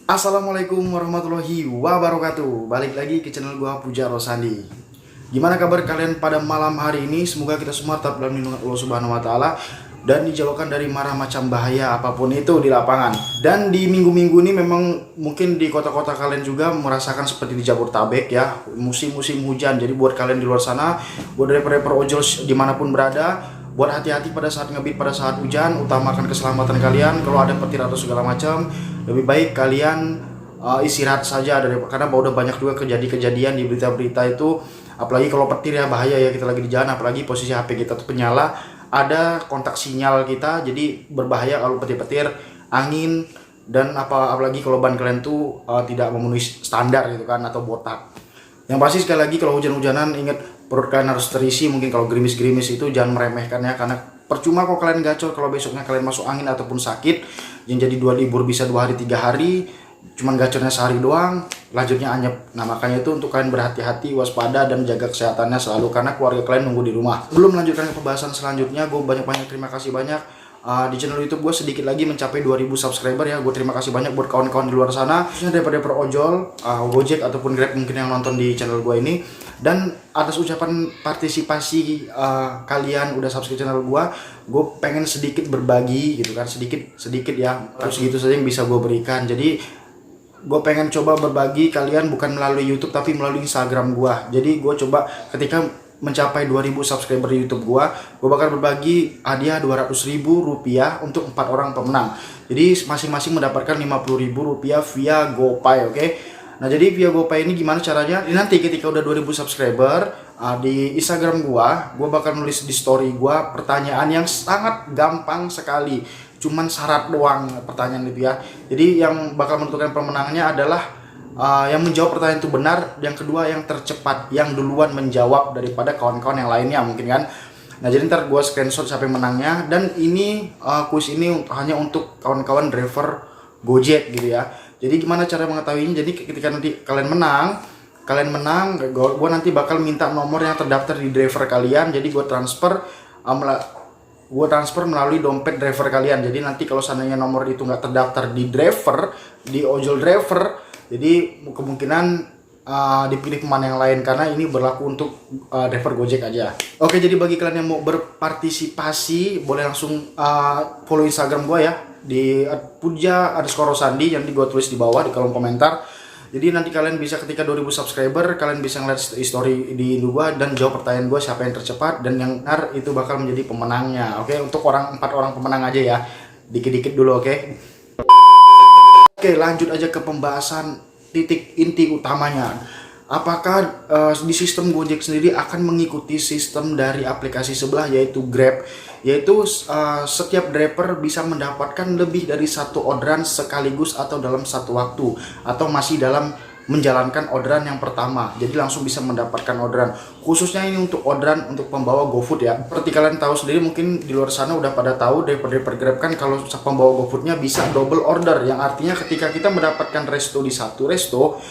Assalamualaikum warahmatullahi wabarakatuh. Balik lagi ke channel gua Puja Rosandi. Gimana kabar kalian pada malam hari ini? Semoga kita semua tetap dalam lindungan Allah Subhanahu wa taala dan dijauhkan dari marah macam bahaya apapun itu di lapangan. Dan di minggu-minggu ini memang mungkin di kota-kota kalian juga merasakan seperti di Jabodetabek ya, musim-musim hujan. Jadi buat kalian di luar sana, buat rapper-rapper ojol dimanapun berada, buat hati-hati pada saat ngebit, pada saat hujan, utamakan keselamatan kalian. Kalau ada petir atau segala macam, lebih baik kalian istirahat saja karena udah banyak juga kejadian di berita-berita itu. Apalagi kalau petir ya bahaya ya, kita lagi di jalan, apalagi posisi HP kita tuh penyala, ada kontak sinyal kita, jadi berbahaya kalau petir-petir, angin, dan apalagi kalau ban kalian tuh tidak memenuhi standar gitu kan, atau botak. Yang pasti sekali lagi kalau hujan-hujanan ingat perut kalian harus terisi. Mungkin kalau gerimis-gerimis itu jangan meremehkan ya, karena percuma kok kalian gacor kalau besoknya kalian masuk angin ataupun sakit. Yang jadi 2 libur bisa 2 hari 3 hari, cuman gacornya sehari doang, lanjutnya anyep. Nah makanya itu untuk kalian berhati-hati, waspada, dan jaga kesehatannya selalu, karena keluarga kalian nunggu di rumah. Sebelum melanjutkan ke pembahasan selanjutnya, gue banyak-banyak terima kasih banyak. Di channel YouTube gue sedikit lagi mencapai 2000 subscriber ya. Gue terima kasih banyak buat kawan-kawan di luar sana, khususnya daripada ojol, Gojek ataupun Grab mungkin yang nonton di channel gue ini. Dan atas ucapan partisipasi kalian udah subscribe channel gue pengen sedikit berbagi gitu kan, sedikit ya, harus gitu saja yang bisa gue berikan. Jadi gue pengen coba berbagi kalian bukan melalui YouTube tapi melalui Instagram gue. Jadi gue coba ketika mencapai 2000 subscriber di YouTube gue bakal berbagi hadiah Rp200.000 untuk 4 orang pemenang. Jadi masing-masing mendapatkan Rp50.000 via GoPay, oke? Nah jadi via GoPay ini gimana caranya? Nanti ketika udah 2000 subscriber di Instagram gue bakal nulis di story gue pertanyaan yang sangat gampang sekali. Cuman syarat doang pertanyaan itu ya. Jadi yang bakal menentukan pemenangnya adalah yang menjawab pertanyaan itu benar, yang kedua yang tercepat, yang duluan menjawab daripada kawan-kawan yang lainnya mungkin kan. Nah jadi ntar gue screenshot siapa yang menangnya, dan ini kuis ini hanya untuk kawan-kawan driver Gojek gitu ya. Jadi gimana cara mengetahuinya? Jadi ketika nanti kalian menang, gue nanti bakal minta nomor yang terdaftar di driver kalian. Jadi gue transfer melalui dompet driver kalian. Jadi nanti kalau seandainya nomor itu nggak terdaftar di driver, di ojol driver, jadi kemungkinan dipilih pemain yang lain, karena ini berlaku untuk driver Gojek aja. Oke, jadi bagi kalian yang mau berpartisipasi boleh langsung follow Instagram gue ya di @puja_rosandi yang gue tulis di bawah di kolom komentar. Jadi nanti kalian bisa ketika 2000 subscriber kalian bisa ngeliat story di gue dan jawab pertanyaan gue siapa yang tercepat, dan yang benar itu bakal menjadi pemenangnya. Oke, untuk 4 orang pemenang aja ya. Dikit-dikit dulu, oke. Oke, lanjut aja ke pembahasan titik inti utamanya. Apakah di sistem Gojek sendiri akan mengikuti sistem dari aplikasi sebelah yaitu Grab, yaitu setiap driver bisa mendapatkan lebih dari 1 orderan sekaligus atau dalam satu waktu, atau masih dalam menjalankan orderan yang pertama, jadi langsung bisa mendapatkan orderan. Khususnya ini untuk orderan untuk pembawa GoFood ya. Seperti kalian tahu sendiri, mungkin di luar sana udah pada tahu driver Grab kan kalau pembawa GoFoodnya bisa double order, yang artinya ketika kita mendapatkan resto di satu resto,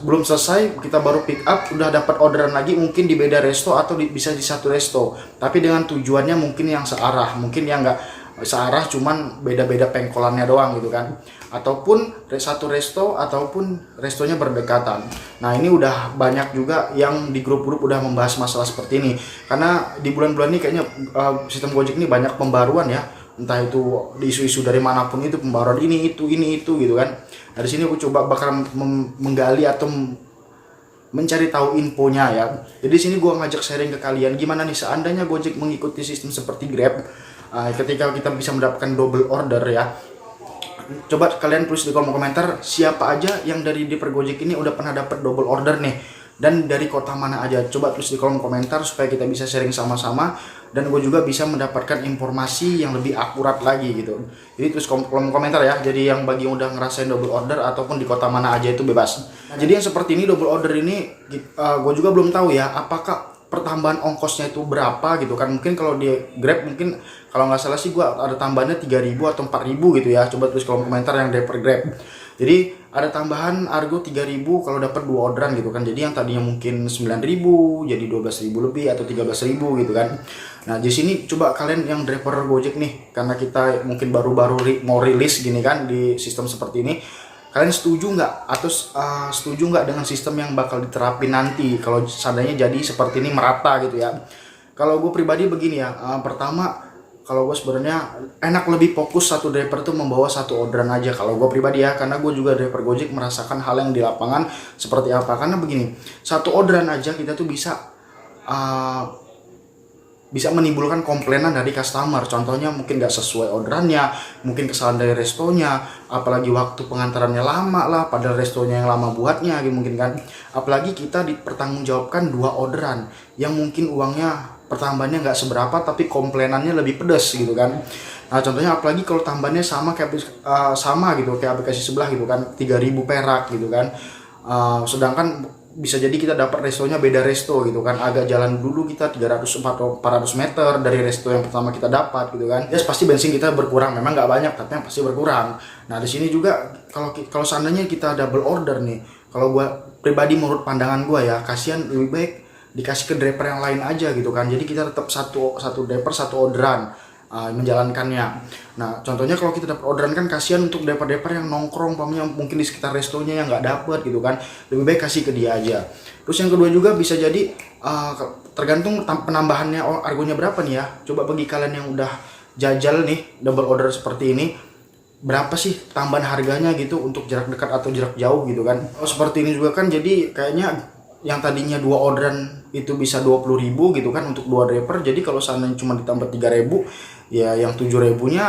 belum selesai kita baru pick up udah dapat orderan lagi, mungkin di beda resto atau bisa di satu resto, tapi dengan tujuannya mungkin yang searah, mungkin yang nggak searah cuman beda-beda pengkolannya doang gitu kan, ataupun satu resto ataupun restonya berdekatan. Nah ini udah banyak juga yang di grup-grup udah membahas masalah seperti ini, karena di bulan-bulan ini kayaknya sistem Gojek ini banyak pembaruan ya, entah itu di isu-isu dari manapun itu, pembaruan ini itu gitu kan. Nah di sini aku coba bakal menggali atau mencari tahu infonya ya. Jadi sini gue ngajak sharing ke kalian gimana nih seandainya Gojek mengikuti sistem seperti Grab, ketika kita bisa mendapatkan double order ya. Coba kalian tulis di kolom komentar siapa aja yang dari driver Gojek ini udah pernah dapat double order nih, dan dari kota mana aja. Coba tulis di kolom komentar supaya kita bisa sharing sama-sama, dan gue juga bisa mendapatkan informasi yang lebih akurat lagi gitu. Jadi tulis kolom komentar ya. Jadi yang bagi yang udah ngerasain double order ataupun di kota mana aja itu bebas. Nah, jadi yang seperti ini double order ini gue juga belum tahu ya apakah pertambahan ongkosnya itu berapa gitu kan. Mungkin kalau di Grab mungkin kalau nggak salah sih gue ada tambahannya 3.000 atau 4.000 gitu ya. Coba tulis kolom komentar yang driver Grab. Jadi ada tambahan argo 3.000 kalau dapat 2 orderan gitu kan. Jadi yang tadinya mungkin 9.000 jadi 12.000 lebih atau 13.000 gitu kan. Nah di sini coba kalian yang driver Gojek nih, karena kita mungkin baru-baru mau rilis gini kan di sistem seperti ini. Kalian setuju nggak atau setuju nggak dengan sistem yang bakal diterapin nanti kalau seandainya jadi seperti ini merata gitu ya? Kalau gue pribadi begini ya, pertama kalau gue sebenarnya enak lebih fokus satu driver tuh membawa satu orderan aja kalau gue pribadi ya, karena gue juga driver Gojek merasakan hal yang di lapangan seperti apa. Karena begini, satu orderan aja kita tuh bisa menimbulkan komplainan dari customer. Contohnya mungkin nggak sesuai orderannya, mungkin kesalahan dari restonya, apalagi waktu pengantarannya lama lah, padahal restonya yang lama buatnya gitu mungkin kan. Apalagi kita dipertanggungjawabkan 2 orderan yang mungkin uangnya pertambahannya nggak seberapa tapi komplainannya lebih pedas gitu kan. Nah contohnya apalagi kalau tambahannya sama kayak sama gitu kayak aplikasi sebelah gitu kan, 3.000 perak gitu kan. Sedangkan bisa jadi kita dapat restonya beda resto gitu kan, agak jalan dulu kita 300 atau 400 meter dari resto yang pertama kita dapat gitu kan. Ya pasti bensin kita berkurang, memang nggak banyak tapi yang pasti berkurang. Nah di sini juga kalau seandainya kita double order nih, kalau gua pribadi menurut pandangan gua ya, kasihan lebih baik dikasih ke driver yang lain aja gitu kan. Jadi kita tetap satu driver satu orderan menjalankannya. Nah contohnya kalau kita dapat orderan kan kasihan untuk driver-driver yang nongkrong pamannya mungkin di sekitar restonya yang nggak dapet gitu kan, lebih baik kasih ke dia aja. Terus yang kedua juga bisa jadi tergantung penambahannya argonya berapa nih ya. Coba bagi kalian yang udah jajal nih double order seperti ini, berapa sih tambahan harganya gitu untuk jarak dekat atau jarak jauh gitu kan. Seperti ini juga kan jadi kayaknya yang tadinya 2 orderan itu bisa 20.000 gitu kan untuk 2 driver. Jadi kalau seandainya cuma ditambah 3.000 ya yang 7.000-nya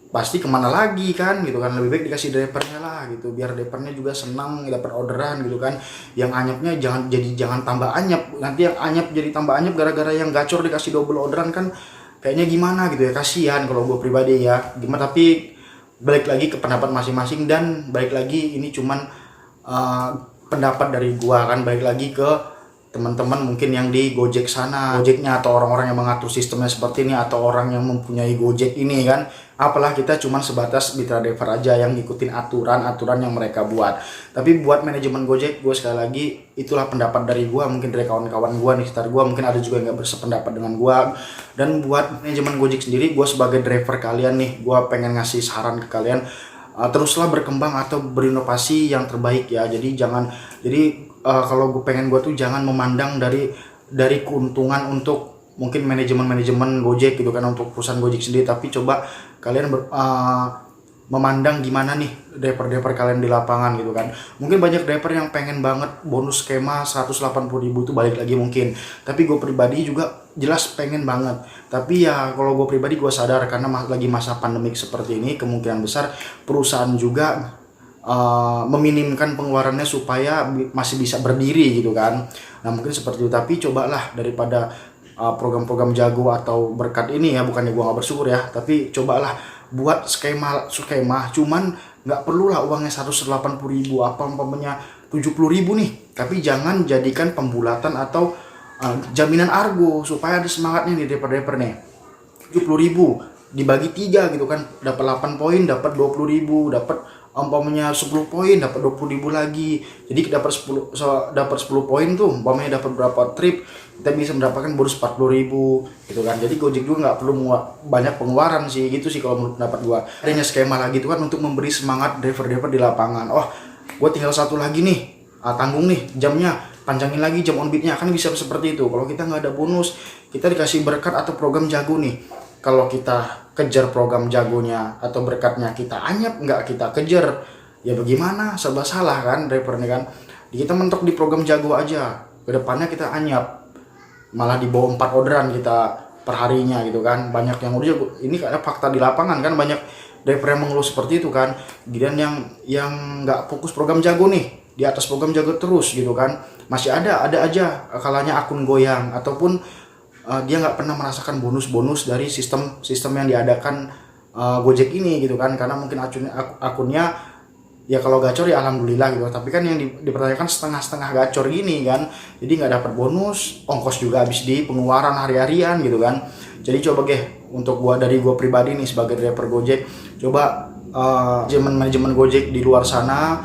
pasti kemana lagi kan gitu kan. Lebih baik dikasih drivernya lah gitu biar drivernya juga senang dapat orderan gitu kan. Yang anyapnya jangan tambah anyap, nanti yang anyap jadi tambah anyap gara-gara yang gacor dikasih double orderan kan kayaknya gimana gitu ya, kasihan kalau gue pribadi ya gimana. Tapi balik lagi ke pendapat masing-masing dan balik lagi ini cuman pendapat dari gua kan, balik lagi ke teman-teman mungkin yang di Gojek sana, Gojeknya atau orang-orang yang mengatur sistemnya seperti ini atau orang yang mempunyai Gojek ini kan. Apalah kita cuman sebatas mitra driver aja yang ngikutin aturan yang mereka buat. Tapi buat manajemen Gojek, gue sekali lagi itulah pendapat dari gue, mungkin dari kawan-kawan gue di sekitar gue, mungkin ada juga yang gak bersependapat dengan gue. Dan buat manajemen Gojek sendiri, gue sebagai driver kalian nih, gue pengen ngasih saran ke kalian, teruslah berkembang atau berinovasi yang terbaik ya. Jadi kalau gue pengen gue tuh jangan memandang dari keuntungan untuk mungkin manajemen Gojek gitu kan, untuk perusahaan Gojek sendiri, tapi coba kalian memandang gimana nih driver kalian di lapangan gitu kan. Mungkin banyak driver yang pengen banget bonus skema 180.000 itu balik lagi mungkin, tapi gue pribadi juga jelas pengen banget. Tapi ya kalau gue pribadi gue sadar karena lagi masa pandemik seperti ini, kemungkinan besar perusahaan juga meminimkan pengeluarannya supaya masih bisa berdiri gitu kan. Nah mungkin seperti itu, tapi cobalah daripada program-program jago atau berkat ini ya, bukannya gue gak bersyukur ya, tapi cobalah buat skema cuman nggak perlu lah uangnya 180.000 apa umpamanya 70.000 nih, tapi jangan jadikan pembulatan atau jaminan argo supaya ada semangatnya nih driver nih. 70.000 dibagi 3 gitu kan, dapat 8 poin dapat 20.000, dapat umpamanya 10 poin dapat 20.000 lagi. Jadi dapat 10 poin tuh umpamanya dapat berapa trip, kita bisa mendapatkan bonus 40.000 gitu kan. Jadi Gojek juga nggak perlu banyak pengeluaran sih gitu sih kalau menurut pendapat gua. Adanya skema lagi itu kan untuk memberi semangat driver di lapangan. Oh gua tinggal satu lagi nih, tanggung nih jamnya, panjangin lagi jam on beatnya, kan bisa seperti itu. Kalau kita nggak ada bonus, kita dikasih berkat atau program jago nih, kalau kita kejar program jagonya atau berkatnya kita anyap nggak kita kejar, ya bagaimana, serba salah kan drivernya kan. Kita mentok di program jago aja, kedepannya kita anyap malah di bawah 4 orderan kita perharinya gitu kan. Banyak yang udah, ini kayak fakta di lapangan kan, banyak driver yang mengeluh seperti itu kan. Kemudian yang nggak fokus program jago nih, di atas program jago terus gitu kan, masih ada aja kalanya akun goyang ataupun dia nggak pernah merasakan bonus dari sistem yang diadakan Gojek ini gitu kan. Karena mungkin akunnya ya kalau gacor ya alhamdulillah gitu, tapi kan yang dipertanyakan setengah gacor gini kan, jadi nggak dapat bonus, ongkos juga habis di pengeluaran hari-harian gitu kan. Jadi coba untuk dari gua pribadi nih sebagai driver Gojek, coba manajemen Gojek di luar sana,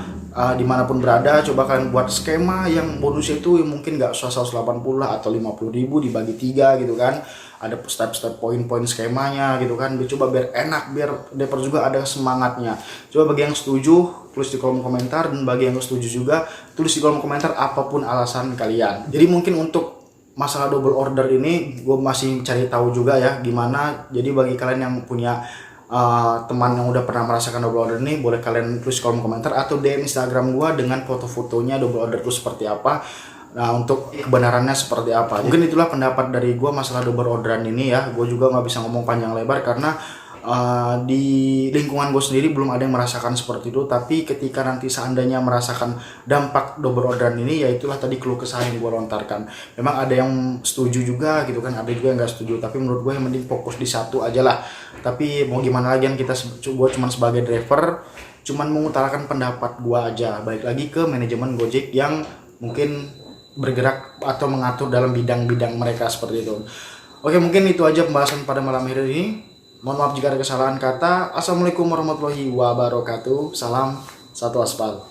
dimanapun berada, coba kalian buat skema yang bonus itu mungkin nggak 180 lah atau 50.000 dibagi 3 gitu kan. Ada step poin-poin skemanya gitu kan, coba biar enak, biar driver juga ada semangatnya. Coba bagi yang setuju tulis di kolom komentar, dan bagi yang setuju juga tulis di kolom komentar apapun alasan kalian. Jadi mungkin untuk masalah double order ini gue masih cari tahu juga ya gimana. Jadi bagi kalian yang punya teman yang udah pernah merasakan double order ini, boleh kalian tulis kolom komentar atau DM Instagram gue dengan foto-fotonya double order itu seperti apa. Nah, untuk kebenarannya seperti apa. Mungkin itulah pendapat dari gue masalah double orderan ini ya. Gue juga nggak bisa ngomong panjang lebar karena di lingkungan gue sendiri belum ada yang merasakan seperti itu. Tapi ketika nanti seandainya merasakan dampak double orderan ini, ya itulah tadi keluh kesah yang gue lontarkan. Memang ada yang setuju juga gitu kan, ada juga yang nggak setuju. Tapi menurut gue yang mending fokus di satu aja lah. Tapi mau gimana lagi, kan gue cuma sebagai driver, cuman mengutarakan pendapat gue aja. Balik lagi ke manajemen Gojek yang mungkin bergerak atau mengatur dalam bidang-bidang mereka seperti itu. Oke, mungkin itu aja pembahasan pada malam hari ini. Mohon maaf jika ada kesalahan kata. Assalamualaikum warahmatullahi wabarakatuh. Salam satu aspal.